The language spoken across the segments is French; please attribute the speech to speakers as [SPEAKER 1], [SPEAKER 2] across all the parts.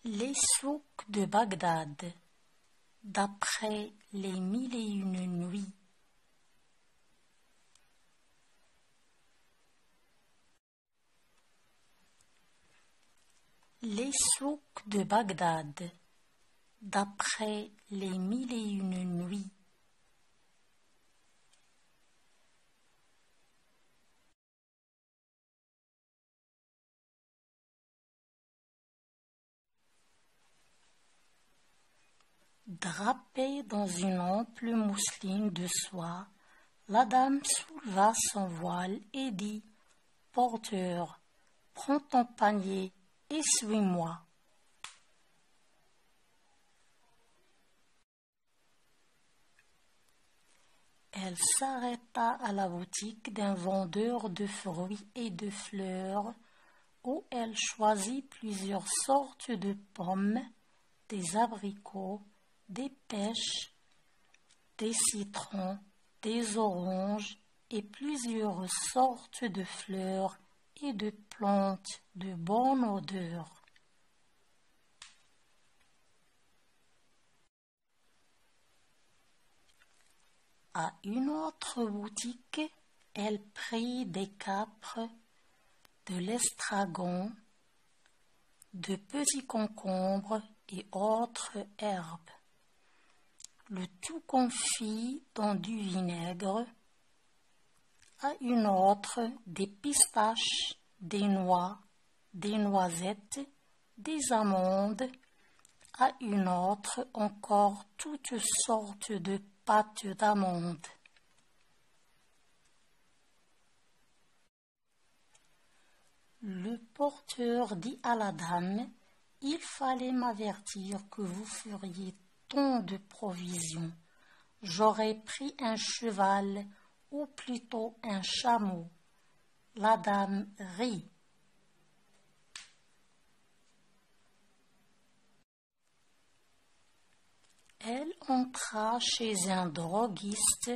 [SPEAKER 1] Les souks de Bagdad, d'après les 1001 nuits. Les souks de Bagdad, d'après les 1001 nuits. Drapée dans une ample mousseline de soie, la dame souleva son voile et dit « Porteur, prends ton panier et suis-moi. » Elle s'arrêta à la boutique d'un vendeur de fruits et de fleurs où elle choisit plusieurs sortes de pommes, des abricots, des pêches, des citrons, des oranges et plusieurs sortes de fleurs et de plantes de bonne odeur. À une autre boutique, elle prit des câpres, de l'estragon, de petits concombres et autres herbes. Le tout confit dans du vinaigre. À une autre, des pistaches, des noix, des noisettes, des amandes. À une autre, encore toutes sortes de pâtes d'amandes. Le porteur dit à la dame, « Il fallait m'avertir que vous feriez tant de provisions. J'aurais pris un cheval, ou plutôt un chameau. » La dame rit. Elle entra chez un droguiste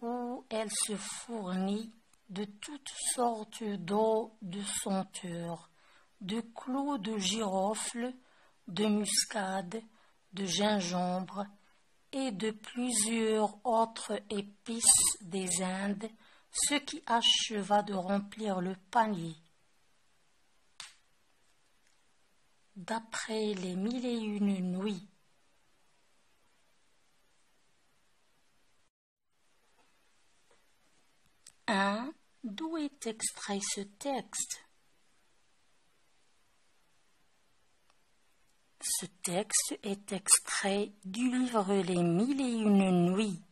[SPEAKER 1] où elle se fournit de toutes sortes d'eau de senteur, de clous de girofle, de muscade, de gingembre et de plusieurs autres épices des Indes, ce qui acheva de remplir le panier. D'après les 1001 nuits. D'où est extrait ce texte? Ce texte est extrait du livre Les 1001 nuits.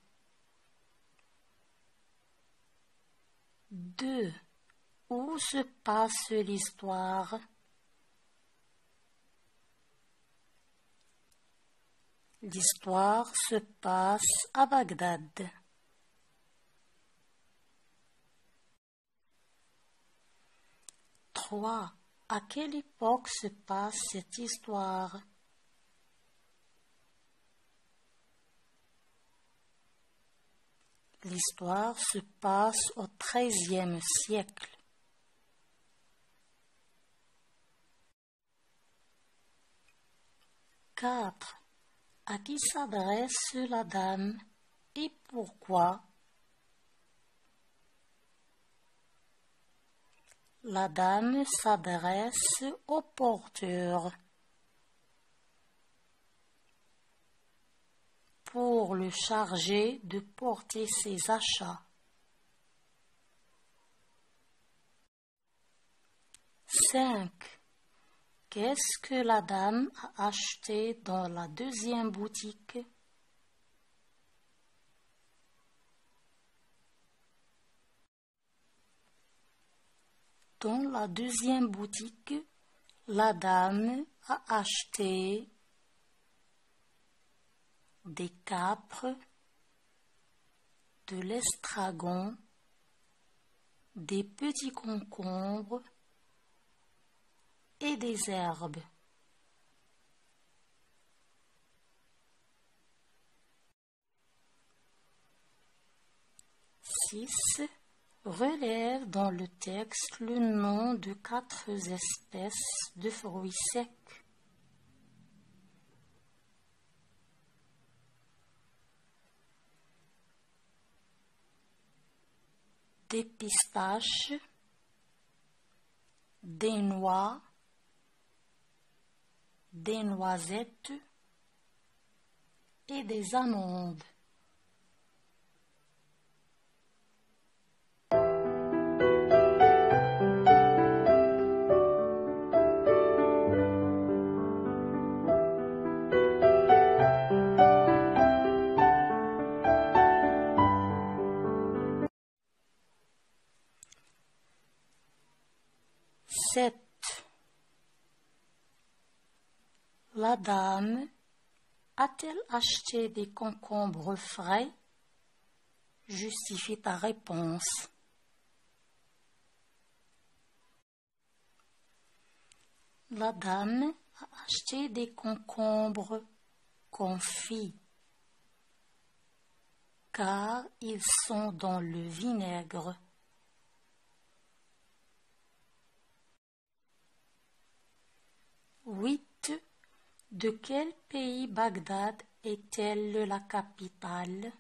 [SPEAKER 1] 2. Où se passe l'histoire? L'histoire se passe à Bagdad. 3. À quelle époque se passe cette histoire? L'histoire se passe au XIIIe siècle. 4. À qui s'adresse la dame et pourquoi? La dame s'adresse au porteur pour le charger de porter ses achats. 5. Qu'est-ce que la dame a acheté dans la deuxième boutique? Dans la deuxième boutique, la dame a acheté des câpres, de l'estragon, des petits concombres et des herbes. 6. Relève dans le texte le nom de 4 espèces de fruits secs. des pistaches, des noix, des noisettes et des amandes. La dame a-t-elle acheté des concombres frais? Justifie ta réponse. La dame a acheté des concombres confits, car ils sont dans le vinaigre. De quel pays Bagdad est-elle la capitale?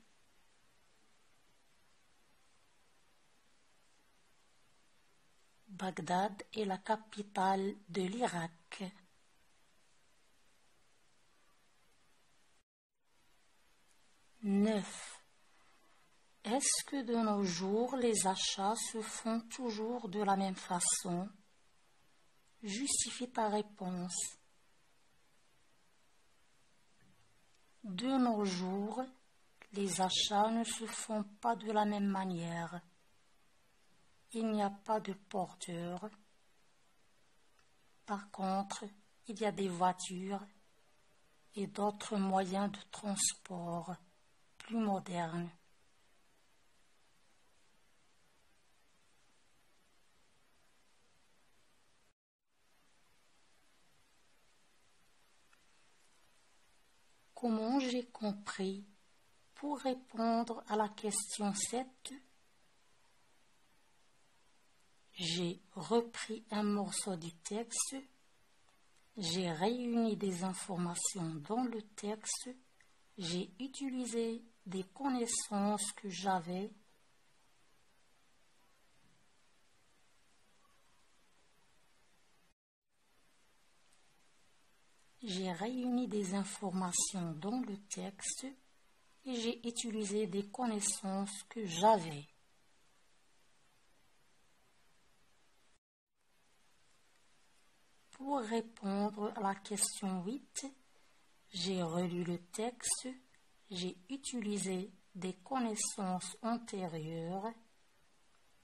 [SPEAKER 1] Bagdad est la capitale de l'Irak. 9. Est-ce que de nos jours les achats se font toujours de la même façon? Justifie ta réponse. De nos jours, les achats ne se font pas de la même manière. Il n'y a pas de porteur. Par contre, il y a des voitures et d'autres moyens de transport plus modernes. Comment j'ai compris? Pour répondre à la question 7, j'ai repris un morceau du texte, j'ai réuni des informations dans le texte, j'ai utilisé des connaissances que j'avais, j'ai réuni des informations dans le texte et j'ai utilisé des connaissances que j'avais. Pour répondre à la question 8, j'ai relu le texte, j'ai utilisé des connaissances antérieures,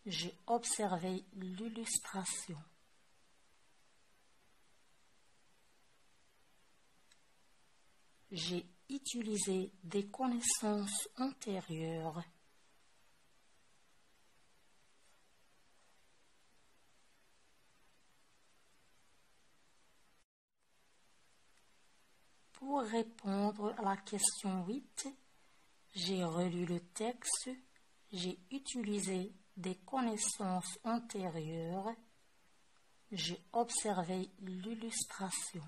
[SPEAKER 1] j'ai observé l'illustration. J'ai utilisé des connaissances antérieures. Pour répondre à la question 8, j'ai relu le texte, j'ai utilisé des connaissances antérieures, j'ai observé l'illustration.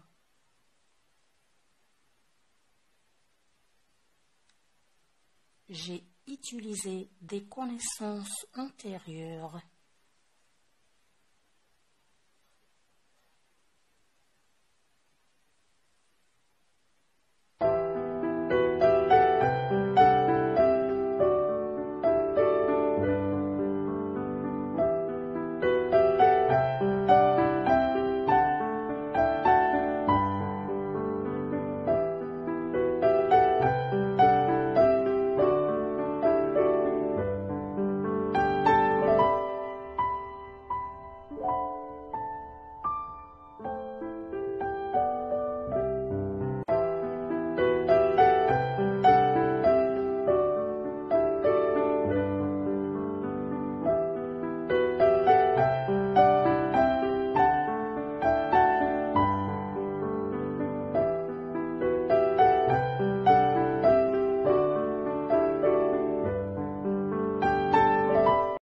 [SPEAKER 1] J'ai utilisé des connaissances antérieures.